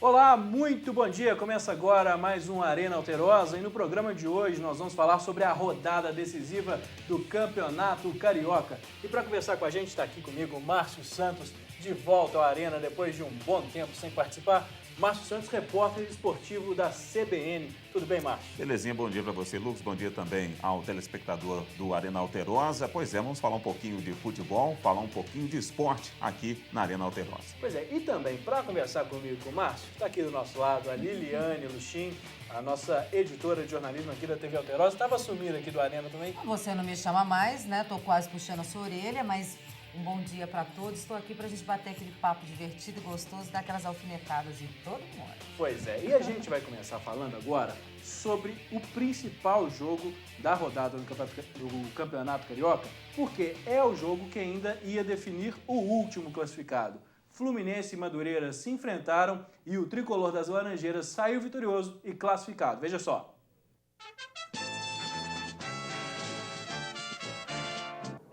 Olá, muito bom dia! Começa agora mais um Arena Alterosa e no programa de hoje nós vamos falar sobre a rodada decisiva do Campeonato Carioca. E para conversar com a gente está aqui comigo o Márcio Santos, de volta ao Arena depois de um bom tempo sem participar. Márcio Santos, repórter esportivo da CBN. Tudo bem, Márcio? Belezinha, bom dia para você, Lucas. Bom dia também ao telespectador do Arena Alterosa. Pois é, vamos falar um pouquinho de futebol, falar um pouquinho de esporte aqui na Arena Alterosa. Pois é, e também para conversar comigo com o Márcio, está aqui do nosso lado a Liliane Luchim, a nossa editora de jornalismo aqui da TV Alterosa. Estava sumida aqui do Arena também. Você não me chama mais, né? Tô quase puxando a sua orelha, mas um bom dia para todos. Estou aqui para a gente bater aquele papo divertido e gostoso, dar aquelas alfinetadas em todo mundo. Pois é, e a gente vai começar falando agora sobre o principal jogo da rodada do Campeonato Carioca, porque é o jogo que ainda ia definir o último classificado. Fluminense e Madureira se enfrentaram e o tricolor das Laranjeiras saiu vitorioso e classificado. Veja só.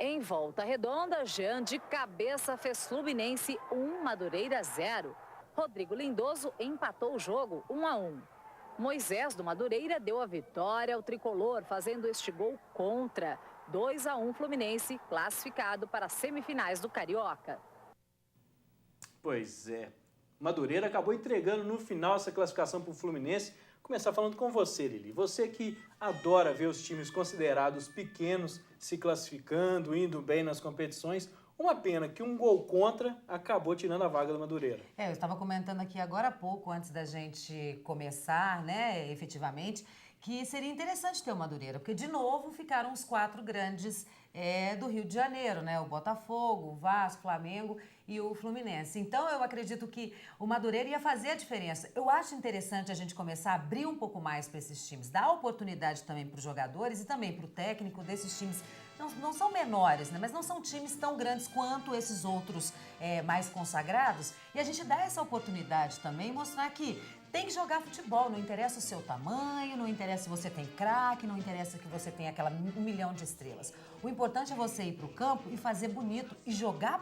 Em Volta Redonda, Jean de cabeça fez Fluminense 1, Madureira 0. Rodrigo Lindoso empatou o jogo 1-1. Moisés do Madureira deu a vitória ao tricolor, fazendo este gol contra. 2-1 Fluminense, classificado para as semifinais do Carioca. Pois é, Madureira acabou entregando no final essa classificação para o Fluminense. Começar falando com você, Lili. Você que adora ver os times considerados pequenos se classificando, indo bem nas competições. Uma pena que um gol contra acabou tirando a vaga do Madureira. Eu estava comentando aqui agora há pouco, antes da gente começar, né, efetivamente, que seria interessante ter o Madureira, porque de novo ficaram os 4 grandes do Rio de Janeiro, né? O Botafogo, o Vasco, o Flamengo e o Fluminense. Então eu acredito que o Madureira ia fazer a diferença. Eu acho interessante a gente começar a abrir um pouco mais para esses times, dar oportunidade também para os jogadores e também para o técnico desses times. Não são menores, né? Mas não são times tão grandes quanto esses outros mais consagrados. E a gente dá essa oportunidade também e mostrar que tem que jogar futebol, não interessa o seu tamanho, não interessa se você tem craque, não interessa que você tem aquela 1 milhão de estrelas. O importante é você ir para o campo e fazer bonito e jogar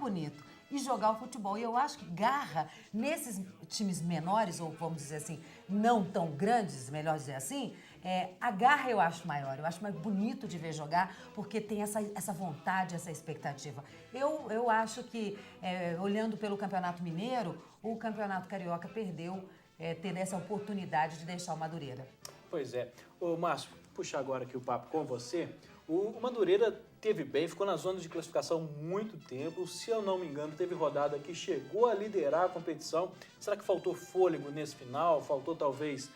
e jogar o futebol. E eu acho que garra nesses times menores, ou vamos dizer assim, não tão grandes, melhor dizer assim, a garra eu acho maior, eu acho mais bonito de ver jogar, porque tem essa vontade, essa expectativa. Eu acho que, olhando pelo Campeonato Mineiro, o Campeonato Carioca perdeu ter essa oportunidade de deixar o Madureira. Pois é. Ô, Márcio, puxar agora aqui o papo com você. O Madureira teve bem, ficou na zona de classificação muito tempo. Se eu não me engano, teve rodada que chegou a liderar a competição. Será que faltou fôlego nesse final? Faltou talvez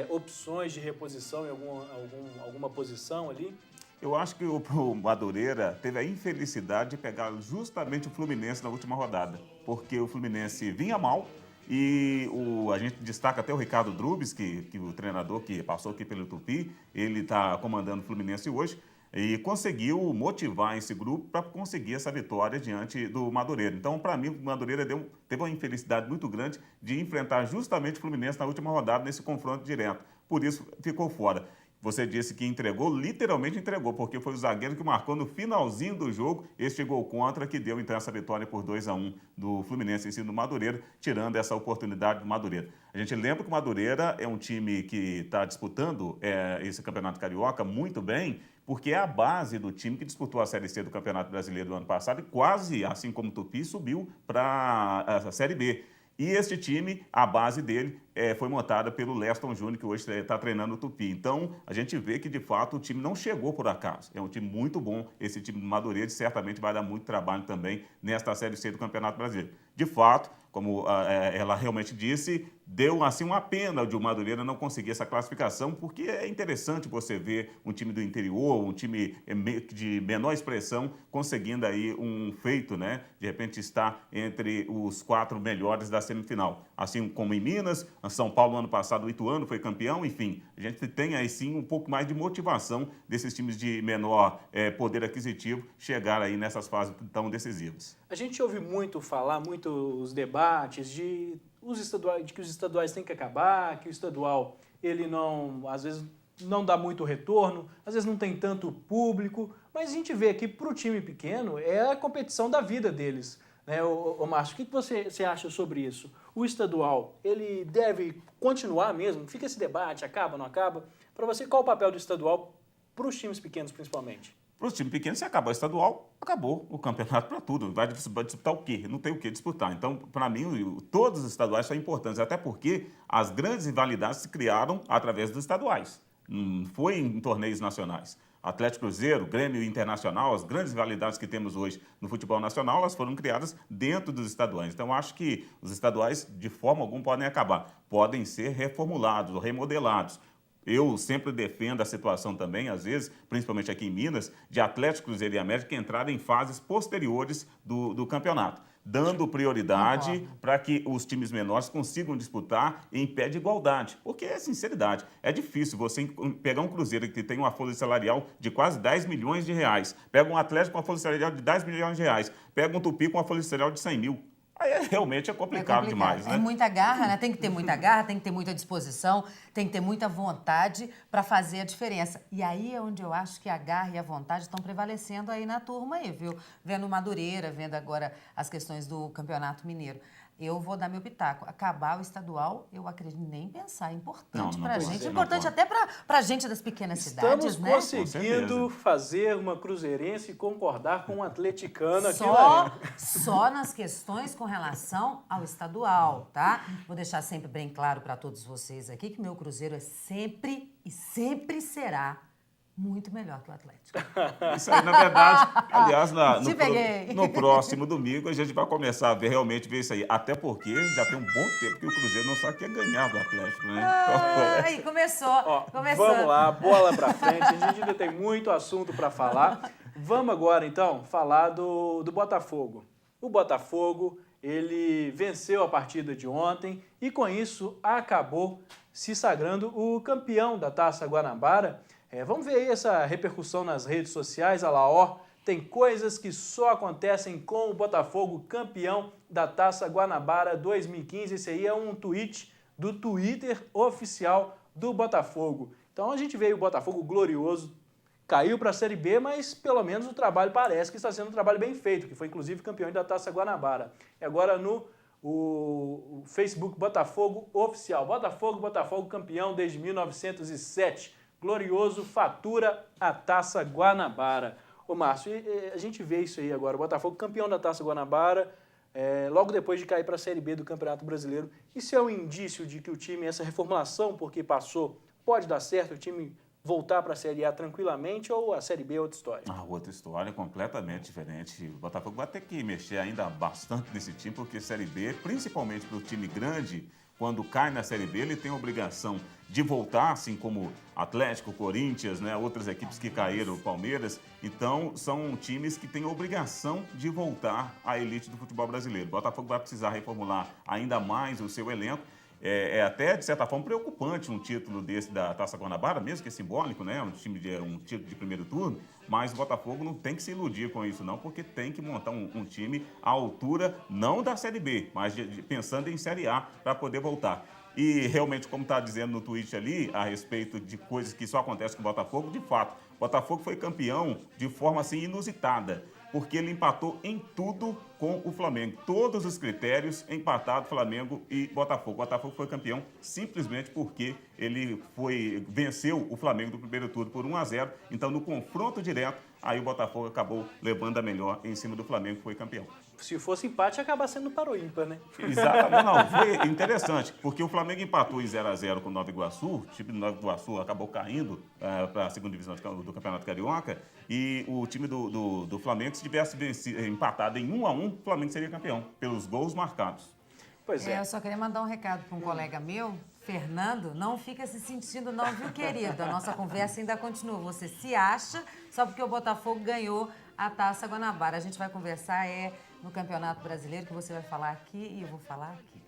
opções de reposição em alguma posição ali? Eu acho que o Madureira teve a infelicidade de pegar justamente o Fluminense na última rodada, porque o Fluminense vinha mal. E a gente destaca até o Ricardo Drubes, que o treinador que passou aqui pelo Tupi, ele está comandando o Fluminense hoje, e conseguiu motivar esse grupo para conseguir essa vitória diante do Madureira. Então, para mim, o Madureira teve uma infelicidade muito grande de enfrentar justamente o Fluminense na última rodada, nesse confronto direto. Por isso, ficou fora. Você disse que entregou, literalmente entregou, porque foi o zagueiro que marcou no finalzinho do jogo este gol contra, que deu então essa vitória por 2-1 do Fluminense em cima do Madureira, tirando essa oportunidade do Madureira. A gente lembra que o Madureira é um time que está disputando esse Campeonato Carioca muito bem, porque é a base do time que disputou a Série C do Campeonato Brasileiro do ano passado e quase, assim como o Tupi, subiu para a Série B. E este time, a base dele, foi montada pelo Leston Júnior, que hoje está treinando o Tupi. Então, a gente vê que, de fato, o time não chegou por acaso. É um time muito bom, esse time do Madureira, e certamente vai dar muito trabalho também nesta Série C do Campeonato Brasileiro. De fato, como ela realmente disse, deu assim uma pena de o Madureira não conseguir essa classificação, porque é interessante você ver um time do interior, um time de menor expressão, conseguindo aí um feito, né? De repente estar entre os 4 melhores da semifinal. Assim como em Minas, São Paulo, ano passado, o Ituano foi campeão, enfim. A gente tem aí sim um pouco mais de motivação desses times de menor poder aquisitivo chegar aí nessas fases tão decisivas. A gente ouve muito falar, muitos debates de que os estaduais têm que acabar, que o estadual ele não, às vezes não dá muito retorno, às vezes não tem tanto público, mas a gente vê que para o time pequeno é a competição da vida deles. né? Ô Márcio, o que você acha sobre isso? O estadual, ele deve continuar mesmo? Fica esse debate, acaba, não acaba? Para você, qual o papel do estadual para os times pequenos, principalmente? Para os times pequenos, se acabar o estadual, acabou o campeonato para tudo. Vai disputar o quê? Não tem o que disputar. Então, para mim, todos os estaduais são importantes, até porque as grandes rivalidades se criaram através dos estaduais. Não foi em torneios nacionais. Atlético Cruzeiro, Grêmio Internacional, as grandes rivalidades que temos hoje no futebol nacional, elas foram criadas dentro dos estaduais. Então, acho que os estaduais, de forma alguma, podem acabar. Podem ser reformulados ou remodelados. Eu sempre defendo a situação também, às vezes, principalmente aqui em Minas, de Atlético, Cruzeiro e América entrarem em fases posteriores do campeonato, dando prioridade para que os times menores consigam disputar em pé de igualdade. Porque, é sinceridade, é difícil você pegar um Cruzeiro que tem uma folha salarial de quase 10 milhões de reais, pega um Atlético com uma folha salarial de 10 milhões de reais, pega um Tupi com uma folha salarial de 100 mil. Aí realmente é complicado demais, né? É muita garra, né? Tem que ter muita garra, tem que ter muita disposição, tem que ter muita vontade para fazer a diferença. E aí é onde eu acho que a garra e a vontade estão prevalecendo aí na turma aí, viu? Vendo Madureira, vendo agora as questões do Campeonato Mineiro. Eu vou dar meu pitaco. Acabar o estadual, eu acredito nem pensar. É importante para a gente. É importante até para a gente das pequenas cidades, né? Estamos conseguindo fazer uma cruzeirense concordar com um atleticano aqui Só nas questões com relação ao estadual, tá? Vou deixar sempre bem claro para todos vocês aqui que meu Cruzeiro é sempre e sempre será muito melhor que o Atlético. Isso aí, na verdade, aliás, no próximo domingo a gente vai começar a realmente ver isso aí. Até porque já tem um bom tempo que o Cruzeiro não sabe o que é ganhar do Atlético, né? Aí, começou. Vamos lá, bola pra frente. A gente ainda tem muito assunto para falar. Vamos agora, então, falar do Botafogo. O Botafogo, ele venceu a partida de ontem e, com isso, acabou se sagrando o campeão da Taça Guanabara. Vamos ver aí essa repercussão nas redes sociais. Olha lá, ó, tem coisas que só acontecem com o Botafogo, campeão da Taça Guanabara 2015. Esse aí é um tweet do Twitter oficial do Botafogo. Então a gente vê o Botafogo glorioso, caiu para a Série B, mas pelo menos o trabalho parece que está sendo um trabalho bem feito, que foi inclusive campeão da Taça Guanabara. E agora no o Facebook Botafogo oficial. Botafogo campeão desde 1907. Glorioso fatura a Taça Guanabara. Ô Márcio, a gente vê isso aí agora, o Botafogo campeão da Taça Guanabara, logo depois de cair para a Série B do Campeonato Brasileiro. Isso é um indício de que o time, essa reformulação porque passou, pode dar certo, o time voltar para a Série A tranquilamente ou a Série B é outra história? Outra história completamente diferente. O Botafogo vai ter que mexer ainda bastante nesse time, porque Série B, principalmente para o time grande, quando cai na Série B, ele tem a obrigação de voltar, assim como Atlético, Corinthians, né, outras equipes que caíram, Palmeiras. Então, são times que têm a obrigação de voltar à elite do futebol brasileiro. O Botafogo vai precisar reformular ainda mais o seu elenco. É até, de certa forma, preocupante um título desse da Taça Guanabara, mesmo que é simbólico, né? Um título de primeiro turno, mas o Botafogo não tem que se iludir com isso, não, porque tem que montar um time à altura, não da Série B, mas pensando em Série A, para poder voltar. E realmente, como está dizendo no tweet ali, a respeito de coisas que só acontecem com o Botafogo, de fato, o Botafogo foi campeão de forma assim inusitada, porque ele empatou em tudo com o Flamengo. Todos os critérios empatado Flamengo e Botafogo. O Botafogo foi campeão simplesmente porque ele venceu o Flamengo do primeiro turno por 1-0. Então, no confronto direto, aí o Botafogo acabou levando a melhor em cima do Flamengo, que foi campeão. Se fosse empate, acaba sendo para o ímpar, né? Exatamente. Não, foi interessante, porque o Flamengo empatou em 0-0 com o Nova Iguaçu. O time do Nova Iguaçu acabou caindo para a segunda divisão do Campeonato Carioca. E o time do Flamengo, se tivesse empatado em 1-1, o Flamengo seria campeão, pelos gols marcados. Pois é. Eu só queria mandar um recado para um colega meu, Fernando. Não fica se sentindo não, viu, querido? A nossa conversa ainda continua. Você se acha só porque o Botafogo ganhou a Taça Guanabara. A gente vai conversar no Campeonato Brasileiro, que você vai falar aqui e eu vou falar aqui.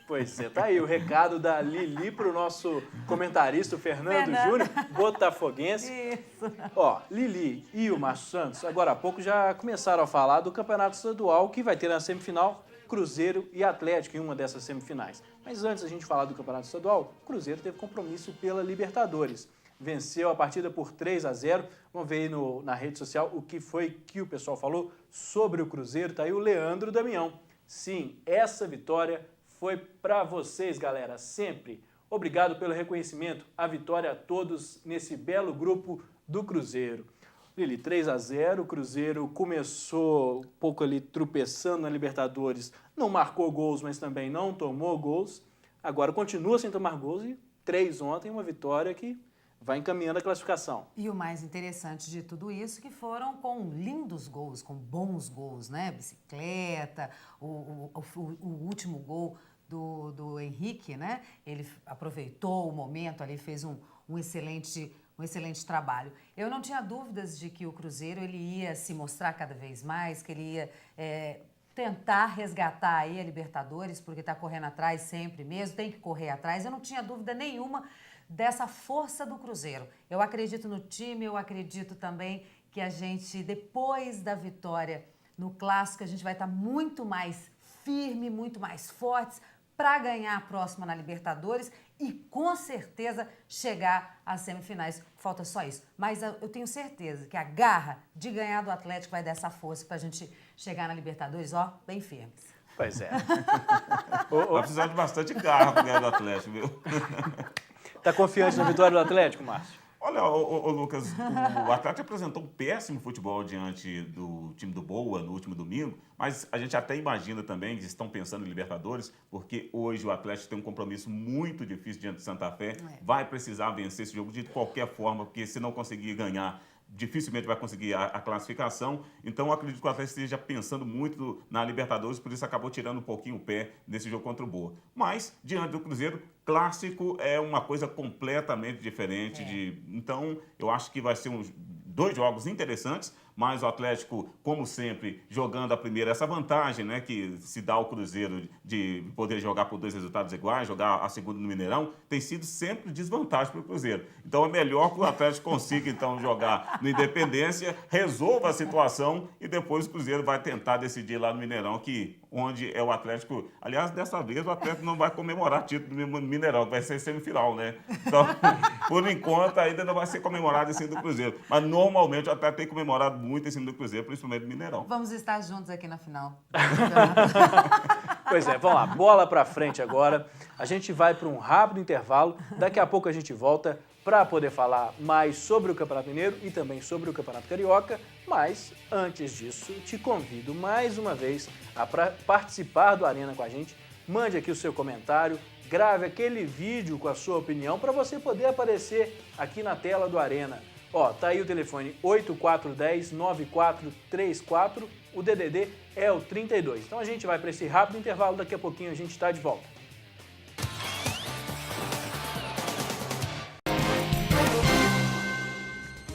Pois é, tá aí o recado da Lili para o nosso comentarista, o Fernando Júnior, botafoguense. Isso. Ó, Lili e o Márcio Santos, agora há pouco, já começaram a falar do Campeonato Estadual, que vai ter na semifinal Cruzeiro e Atlético em uma dessas semifinais. Mas antes da gente falar do Campeonato Estadual, o Cruzeiro teve compromisso pela Libertadores. venceu a partida por 3-0. Vamos ver aí na rede social o que foi que o pessoal falou sobre o Cruzeiro. Tá aí o Leandro Damião. Sim, essa vitória foi para vocês, galera, sempre. Obrigado pelo reconhecimento. A vitória a todos nesse belo grupo do Cruzeiro. Lili, 3-0, o Cruzeiro começou um pouco ali tropeçando na Libertadores, não marcou gols, mas também não tomou gols. Agora continua sem tomar gols e 3 ontem, uma vitória que vai encaminhando a classificação. E o mais interessante de tudo isso que foram com lindos gols, com bons gols, né? Bicicleta, o último gol do Henrique, né? Ele aproveitou o momento ali, fez um excelente trabalho. Eu não tinha dúvidas de que o Cruzeiro ele ia se mostrar cada vez mais, que ele ia tentar resgatar aí a Libertadores, porque está correndo atrás sempre mesmo, tem que correr atrás. Eu não tinha dúvida nenhuma dessa força do Cruzeiro. Eu acredito no time, eu acredito também que a gente, depois da vitória no Clássico, a gente vai estar muito mais firme, muito mais fortes para ganhar a próxima na Libertadores e, com certeza, chegar às semifinais. Falta só isso. Mas eu tenho certeza que a garra de ganhar do Atlético vai dar essa força para a gente chegar na Libertadores, ó, bem firmes. Pois é. Vai precisar de bastante garra para ganhar do Atlético, viu? Tá confiante na vitória do Atlético, Márcio? Olha, Lucas, o Atlético apresentou um péssimo futebol diante do time do Boa no último domingo, mas a gente até imagina também que estão pensando em Libertadores, porque hoje o Atlético tem um compromisso muito difícil diante de Santa Fé, vai precisar vencer esse jogo de qualquer forma, porque se não conseguir ganhar, dificilmente vai conseguir a classificação. Então, eu acredito que o Atlético esteja pensando muito na Libertadores, por isso acabou tirando um pouquinho o pé nesse jogo contra o Boa. Mas, diante do Cruzeiro, clássico é uma coisa completamente diferente. Então, eu acho que vai ser 2 jogos interessantes, mas o Atlético, como sempre, jogando a primeira, essa vantagem, né, que se dá ao Cruzeiro de poder jogar por 2 resultados iguais, jogar a segunda no Mineirão, tem sido sempre desvantagem para o Cruzeiro. Então é melhor que o Atlético consiga, então, jogar no Independência, resolva a situação e depois o Cruzeiro vai tentar decidir lá no Mineirão, onde é o Atlético. Aliás, dessa vez o Atlético não vai comemorar título do Mineirão, vai ser semifinal, né? Então, por enquanto, ainda não vai ser comemorado esse do Cruzeiro. Mas normalmente o Atlético tem comemorado muito em cima do Cruzeiro, principalmente do Mineirão. Vamos estar juntos aqui na final. Pois é, vamos lá, bola pra frente agora. A gente vai para um rápido intervalo. Daqui a pouco a gente volta para poder falar mais sobre o Campeonato Mineiro e também sobre o Campeonato Carioca. Mas, antes disso, te convido mais uma vez a participar do Arena com a gente. Mande aqui o seu comentário, grave aquele vídeo com a sua opinião para você poder aparecer aqui na tela do Arena. Ó, tá aí o telefone 8410-9434, o DDD é o 32. Então a gente vai para esse rápido intervalo, daqui a pouquinho a gente está de volta.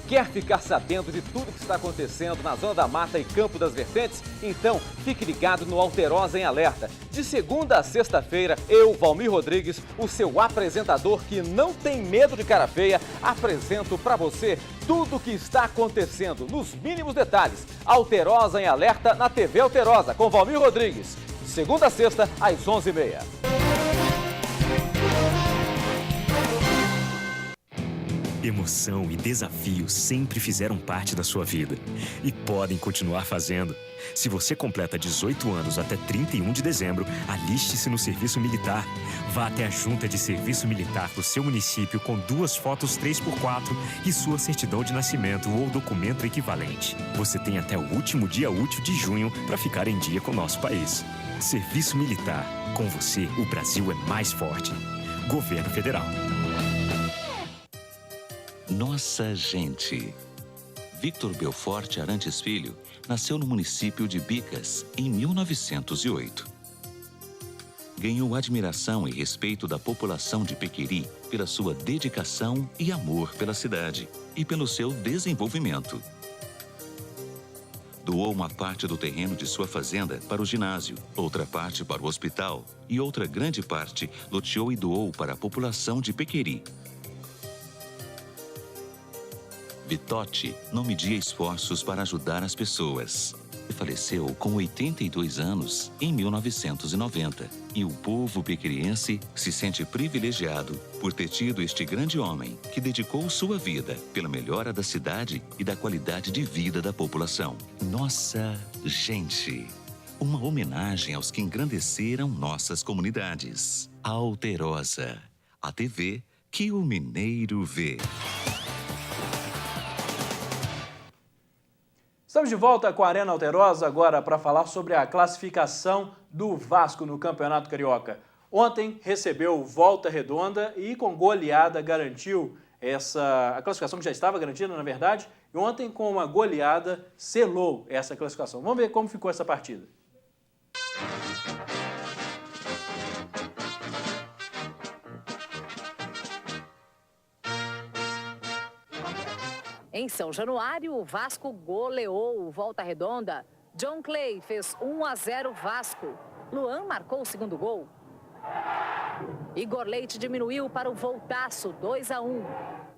Quer ficar sabendo de tudo que está acontecendo na Zona da Mata e Campo das Vertentes? Então, fique ligado no Alterosa em Alerta. De segunda a sexta-feira, eu, Valmir Rodrigues, o seu apresentador que não tem medo de cara feia, apresento para você tudo o que está acontecendo nos mínimos detalhes. Alterosa em Alerta na TV Alterosa, com Valmir Rodrigues. De segunda a sexta, às 11h30. Emoção e desafio sempre fizeram parte da sua vida e podem continuar fazendo. Se você completa 18 anos até 31 de dezembro, aliste-se no Serviço Militar. Vá até a Junta de Serviço Militar do seu município com 2 fotos 3x4 e sua certidão de nascimento ou documento equivalente. Você tem até o último dia útil de junho para ficar em dia com o nosso país. Serviço Militar. Com você, o Brasil é mais forte. Governo Federal. Nossa gente. Victor Belfort Arantes Filho nasceu no município de Bicas em 1908. Ganhou admiração e respeito da população de Pequeri pela sua dedicação e amor pela cidade e pelo seu desenvolvimento. Doou uma parte do terreno de sua fazenda para o ginásio, outra parte para o hospital e outra grande parte loteou e doou para a população de Pequeri. Vitote não media esforços para ajudar as pessoas. faleceu com 82 anos em 1990. E o povo piquiriense se sente privilegiado por ter tido este grande homem que dedicou sua vida pela melhora da cidade e da qualidade de vida da população. Nossa gente! Uma homenagem aos que engrandeceram nossas comunidades. Alterosa, a TV que o mineiro vê. Estamos de volta com a Arena Alterosa agora para falar sobre a classificação do Vasco no Campeonato Carioca. Ontem recebeu Volta Redonda e com goleada garantiu a classificação que já estava garantida, na verdade, e ontem com uma goleada selou essa classificação. Vamos ver como ficou essa partida. Em São Januário, o Vasco goleou o Volta Redonda. John Clay fez 1-0 Vasco. Luan marcou o segundo gol. Igor Leite diminuiu para o Voltaço, 2-1.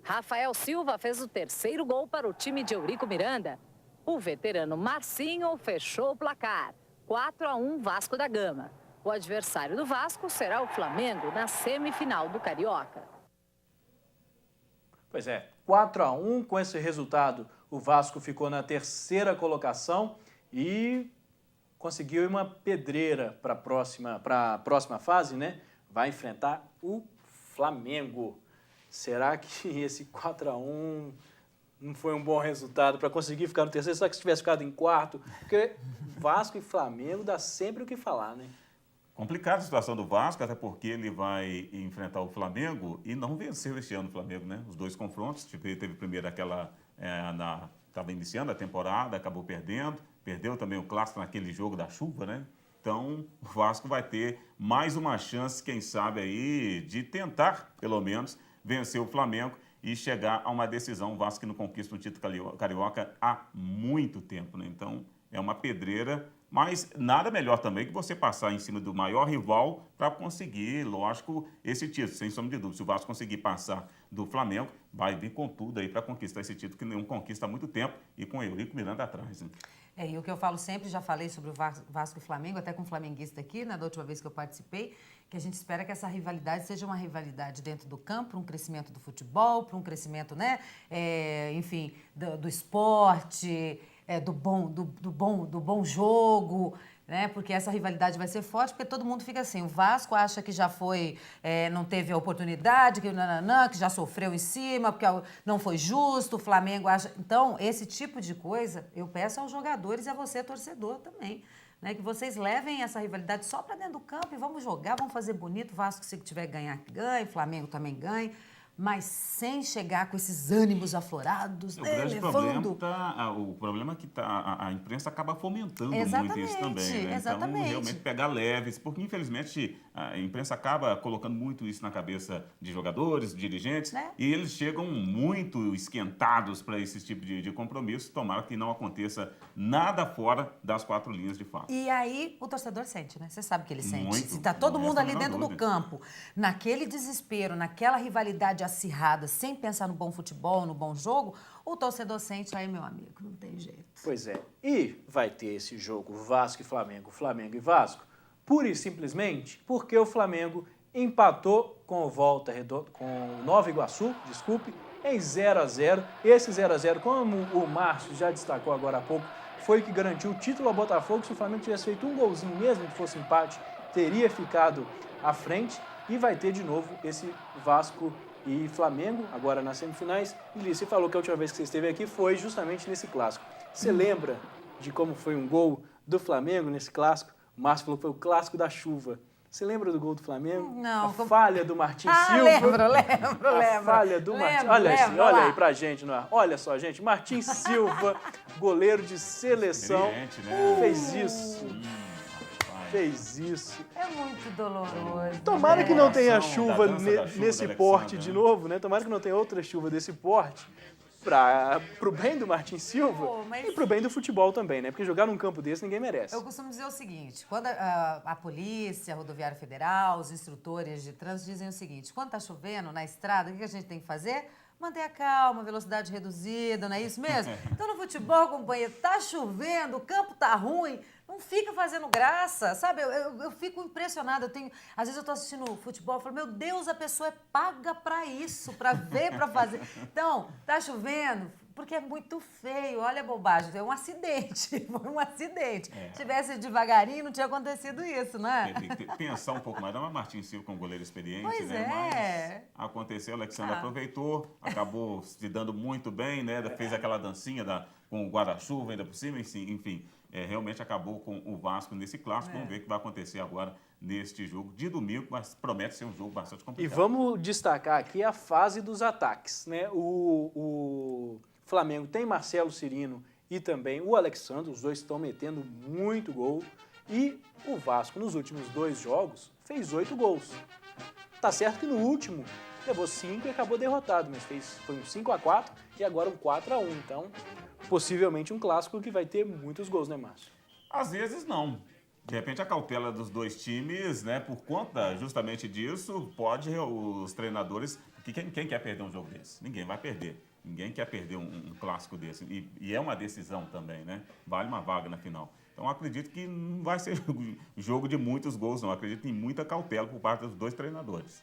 Rafael Silva fez o terceiro gol para o time de Eurico Miranda. O veterano Marcinho fechou o placar, 4-1 Vasco da Gama. O adversário do Vasco será o Flamengo na semifinal do Carioca. Pois é, 4-1, com esse resultado o Vasco ficou na terceira colocação e conseguiu uma pedreira para a próxima fase, né? Vai enfrentar o Flamengo. Será que esse 4-1 não foi um bom resultado para conseguir ficar no terceiro? Será que se tivesse ficado em quarto? Porque Vasco e Flamengo dá sempre o que falar, né? Complicada a situação do Vasco, até porque ele vai enfrentar o Flamengo e não venceu este ano o Flamengo, né? Os dois confrontos, teve primeiro estava iniciando a temporada, acabou perdeu também o clássico naquele jogo da chuva, né? Então, o Vasco vai ter mais uma chance, quem sabe aí, de tentar, pelo menos, vencer o Flamengo e chegar a uma decisão. O Vasco que não conquista o título carioca há muito tempo, né? Então, é uma pedreira. Mas nada melhor também que você passar em cima do maior rival para conseguir, lógico, esse título, sem sombra de dúvida. Se o Vasco conseguir passar do Flamengo, vai vir com tudo aí para conquistar esse título que não conquista há muito tempo e com o Eurico Miranda atrás, né? E o que eu falo sempre, já falei sobre o Vasco e Flamengo, até com o flamenguista aqui, da última vez que eu participei, que a gente espera que essa rivalidade seja uma rivalidade dentro do campo, para um crescimento do futebol, para um crescimento, né, enfim, do esporte, do bom jogo, né? Porque essa rivalidade vai ser forte, porque todo mundo fica assim, o Vasco acha que já foi, não teve a oportunidade, que já sofreu em cima, porque não foi justo, o Flamengo acha... Então, esse tipo de coisa, eu peço aos jogadores e a você, torcedor, também, né? Que vocês levem essa rivalidade só para dentro do campo e vamos jogar, vamos fazer bonito, o Vasco, se tiver que ganhar, ganhe, Flamengo também ganhe, mas sem chegar com esses ânimos aflorados, O né, grande levando... problema é que a imprensa acaba fomentando Exatamente, muito isso também, né? exatamente. Então, realmente pegar leves, porque infelizmente a imprensa acaba colocando muito isso na cabeça de jogadores, dirigentes, Né? e eles chegam muito esquentados para esse tipo de compromisso. Tomara que não aconteça nada fora das quatro linhas de fato. E aí o torcedor sente, né? Você sabe que ele sente. Muito, Se tá todo não mundo resta a ali menor dentro do dúvida. campo, naquele desespero, naquela rivalidade acirrada, sem pensar no bom futebol, no bom jogo, o torcedor sente, aí, meu amigo, não tem jeito. Pois é. E vai ter esse jogo Vasco e Flamengo, Flamengo e Vasco, pura e simplesmente porque o Flamengo empatou com o Nova Iguaçu, em 0-0. Esse 0-0, como o Márcio já destacou agora há pouco, foi o que garantiu o título ao Botafogo. Se o Flamengo tivesse feito um golzinho mesmo, que fosse empate, teria ficado à frente. E vai ter de novo esse Vasco e Flamengo, agora nas semifinais. E Liz, você falou que a última vez que você esteve aqui foi justamente nesse clássico. Você lembra de como foi um gol do Flamengo nesse clássico? O Márcio falou que foi o clássico da chuva. Você lembra do gol do Flamengo? Não. A falha do Martin Silva. Lembro. A falha do Martin. Olha aí pra gente no ar. Olha só, gente. Martin Silva, goleiro de seleção, Experiente, né? fez isso. É muito doloroso. Tomara que não tenha Da chuva dança da chuva nesse do porte Alexandre, de né? novo, né? Tomara que não tenha outra chuva desse porte pro bem do Martin Silva e pro bem do futebol também, né? Porque jogar num campo desse ninguém merece. Eu costumo dizer o seguinte, quando a polícia, a Rodoviária Federal, os instrutores de trânsito dizem o seguinte, quando tá chovendo na estrada, o que a gente tem que fazer? manter a calma, velocidade reduzida, não é isso mesmo? Então no futebol, companheiro, tá chovendo, o campo tá ruim, não fica fazendo graça, sabe? Eu fico impressionada, às vezes eu tô assistindo futebol e falo, meu Deus, a pessoa é paga pra isso, pra ver, pra fazer. Então, tá chovendo, porque é muito feio, olha a bobagem, é um acidente, foi um acidente. Se tivesse devagarinho, não tinha acontecido isso, né? Tem que pensar um pouco mais. Não é Martin Silva com um goleiro experiente, Pois né? Mas aconteceu, o Alexandre aproveitou, acabou se dando muito bem, né? Fez aquela dancinha com o guarda-chuva ainda por cima, enfim. Realmente acabou com o Vasco nesse clássico. Vamos ver o que vai acontecer agora neste jogo de domingo, mas promete ser um jogo bastante complicado. E vamos destacar aqui a fase dos ataques, né? O Flamengo tem Marcelo Cirino e também o Alexandre, os dois estão metendo muito gol. E o Vasco, nos últimos 2 jogos, fez 8 gols. Tá certo que no último levou 5 e acabou derrotado, mas foi um 5-4 e agora um 4-1. Então, possivelmente um clássico que vai ter muitos gols, né, Márcio? Às vezes não. De repente a cautela dos dois times, né, por conta justamente disso, pode os treinadores... Quem quer perder um jogo desse? Ninguém vai perder. Ninguém quer perder um clássico desse. E é uma decisão também, né? Vale uma vaga na final. Então, acredito que não vai ser jogo de muitos gols, não. Acredito em muita cautela por parte dos dois treinadores.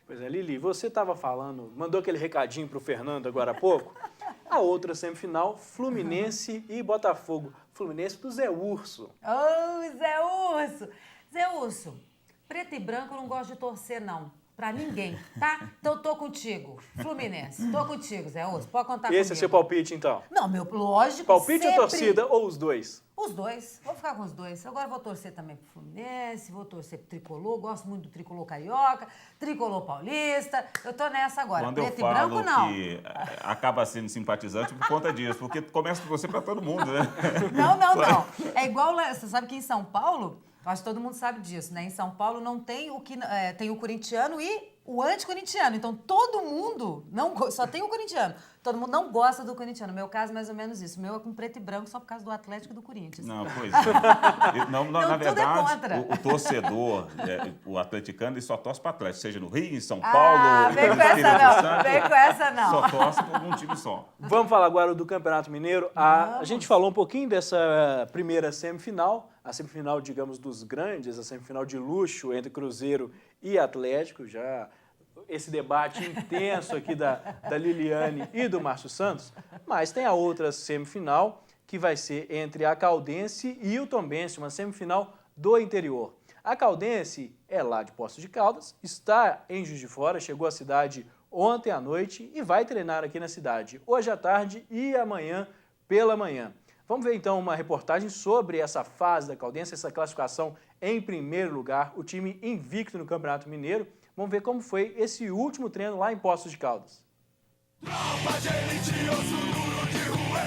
Pois é, Lili, você estava falando, mandou aquele recadinho para o Fernando agora há pouco. A outra semifinal, Fluminense e Botafogo. Fluminense do Zé Urso. Ô, Zé Urso! Zé Urso, preto e branco eu não gosto de torcer, não. Pra ninguém, tá? Então eu tô contigo, Fluminense. Tô contigo, Zé Urso. Pode contar comigo. Esse é seu palpite, então? Não, meu, lógico, Palpite sempre. ou torcida, ou os dois? Os dois. Vou ficar com os dois. Agora vou torcer também pro Fluminense, vou torcer pro Tricolor. Gosto muito do Tricolor Carioca, Tricolor Paulista. Eu tô nessa agora. Quando Preto eu e branco, falo não. que acaba sendo simpatizante por conta disso, porque começa por você para todo mundo, né? Não. É igual, você sabe que em São Paulo, acho que todo mundo sabe disso, né? Em São Paulo não tem tem o corintiano e o anticorintiano. Então, todo mundo só tem o corintiano. Todo mundo não gosta do corintiano. No meu caso, mais ou menos isso. O meu é com preto e branco só por causa do Atlético e do Corinthians. Não, pois é. Não, na verdade, o torcedor, o atleticano, ele só torce para Atlético, seja no Rio, em São Paulo... Vem com essa não, vem com essa não. Só torce por um time só. Vamos falar agora do Campeonato Mineiro. A gente falou um pouquinho dessa primeira semifinal, a semifinal, digamos, dos grandes, a semifinal de luxo entre Cruzeiro e Atlético, já esse debate intenso aqui da Liliane e do Márcio Santos, mas tem a outra semifinal que vai ser entre a Caldense e o Tombense, uma semifinal do interior. A Caldense é lá de Poços de Caldas, está em Juiz de Fora, chegou à cidade ontem à noite e vai treinar aqui na cidade hoje à tarde e amanhã pela manhã. Vamos ver então uma reportagem sobre essa fase da Caldense, essa classificação em primeiro lugar, o time invicto no Campeonato Mineiro. Vamos ver como foi esse último treino lá em Poços de Caldas. Tropa de elite, osso duro de rua,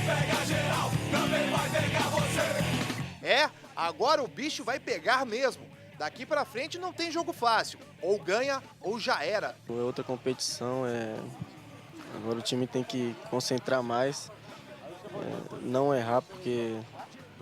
pega geral, também vai pegar você. Agora o bicho vai pegar mesmo. Daqui pra frente não tem jogo fácil. Ou ganha ou já era. É outra competição, agora o time tem que concentrar mais, não errar, porque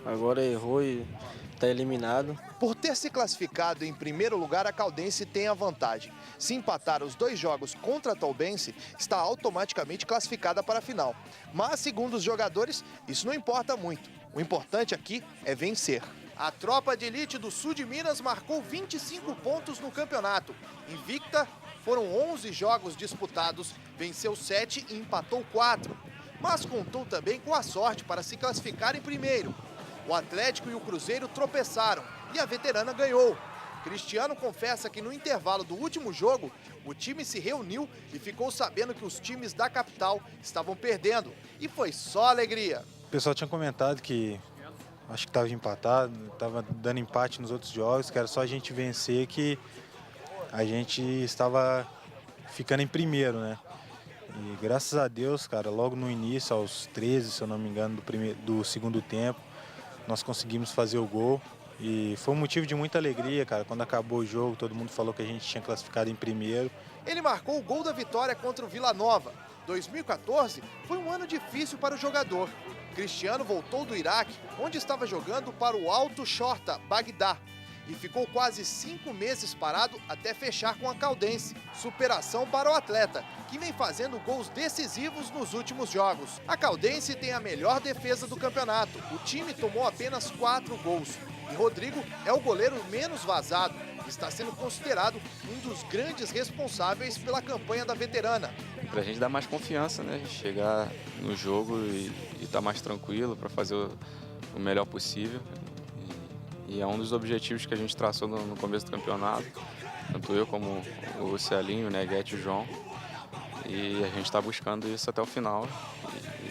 agora errou e está eliminado. Por ter se classificado em primeiro lugar, a Caldense tem a vantagem. Se empatar os 2 jogos contra a Tombense, está automaticamente classificada para a final. Mas, segundo os jogadores, isso não importa muito. O importante aqui é vencer. A tropa de elite do sul de Minas marcou 25 pontos no campeonato. Invicta, foram 11 jogos disputados, venceu 7 e empatou 4. Mas contou também com a sorte para se classificar em primeiro. O Atlético e o Cruzeiro tropeçaram e a veterana ganhou. Cristiano confessa que no intervalo do último jogo, o time se reuniu e ficou sabendo que os times da capital estavam perdendo. E foi só alegria. O pessoal tinha comentado que acho que estava empatado, estava dando empate nos outros jogos, que era só a gente vencer que a gente estava ficando em primeiro, né? E graças a Deus, cara, logo no início, aos 13, se eu não me engano, do segundo tempo, nós conseguimos fazer o gol. E foi um motivo de muita alegria, cara. Quando acabou o jogo, todo mundo falou que a gente tinha classificado em primeiro. Ele marcou o gol da vitória contra o Vila Nova. 2014 foi um ano difícil para o jogador. Cristiano voltou do Iraque, onde estava jogando para o Alto Shorta, Bagdá. e ficou quase 5 meses parado até fechar com a Caldense. Superação para o atleta, que vem fazendo gols decisivos nos últimos jogos. A Caldense tem a melhor defesa do campeonato. O time tomou apenas 4 gols. E Rodrigo é o goleiro menos vazado. Está sendo considerado um dos grandes responsáveis pela campanha da veterana. Para a gente dar mais confiança, né? Chegar no jogo e estar mais tranquilo para fazer o melhor possível. E é um dos objetivos que a gente traçou no começo do campeonato. Tanto eu como o Celinho, o Neguete e o João. E a gente está buscando isso até o final.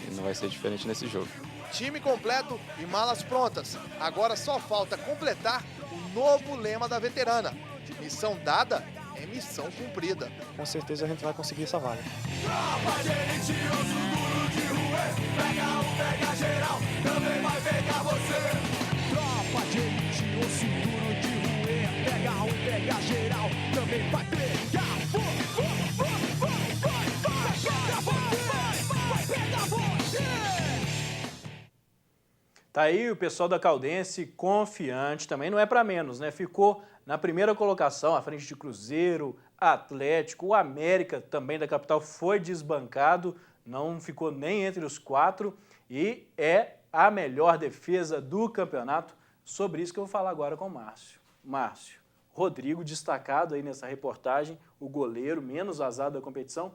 E não vai ser diferente nesse jogo. Time completo e malas prontas. Agora só falta completar o novo lema da veterana. Missão dada é missão cumprida. Com certeza a gente vai conseguir essa vaga. Tropa de elite, osso duro de ruê. Pega um, pega geral, também vai pegar você. Tropa de elite, osso duro de ruê. Pega um, pega geral, também vai pegar. Vai pegar você. Tá aí o pessoal da Caldense confiante, também não é para menos, né? Ficou na primeira colocação, à frente de Cruzeiro, Atlético, o América também da capital foi desbancado, não ficou nem entre os 4 e é a melhor defesa do campeonato. Sobre isso que eu vou falar agora com o Márcio. Márcio, Rodrigo destacado aí nessa reportagem, o goleiro menos vazado da competição.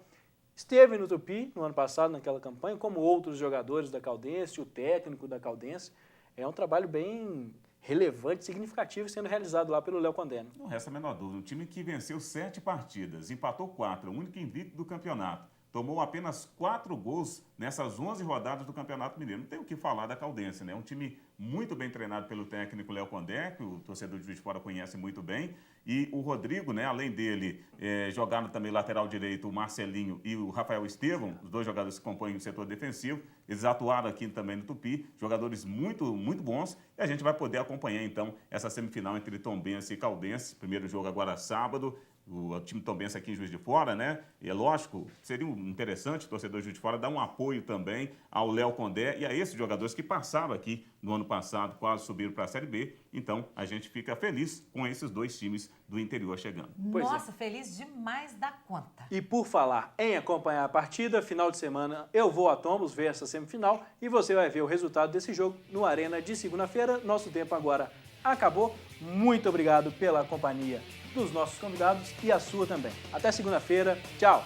Esteve no Tupi no ano passado, naquela campanha, como outros jogadores da Caldense, o técnico da Caldense. É um trabalho bem relevante, significativo, sendo realizado lá pelo Léo Condé. Não resta a menor dúvida. Um time que venceu 7 partidas, empatou 4, o único invicto do campeonato. Tomou apenas 4 gols nessas 11 rodadas do Campeonato Mineiro. Não tem o que falar da Caldense, né? Um time muito bem treinado pelo técnico Léo Condé, que o torcedor de Juiz de Fora conhece muito bem. E o Rodrigo, né, além dele, jogaram também lateral direito o Marcelinho e o Rafael Estevão, os 2 jogadores que compõem o setor defensivo. Eles atuaram aqui também no Tupi, jogadores muito, muito bons. E a gente vai poder acompanhar, então, essa semifinal entre Tombense e Caldense. Primeiro jogo agora sábado. O time Tombense aqui em Juiz de Fora, né? E é lógico, seria interessante o torcedor de Juiz de Fora dar um apoio também ao Léo Condé e a esses jogadores que passaram aqui no ano passado, quase subiram para a Série B. Então, a gente fica feliz com esses 2 times do interior chegando. Nossa, feliz demais da conta. E por falar em acompanhar a partida, final de semana eu vou a Tombos ver essa semifinal e você vai ver o resultado desse jogo no Arena de segunda-feira. Nosso tempo agora acabou. Muito obrigado pela companhia dos nossos convidados e a sua também. Até segunda-feira. Tchau!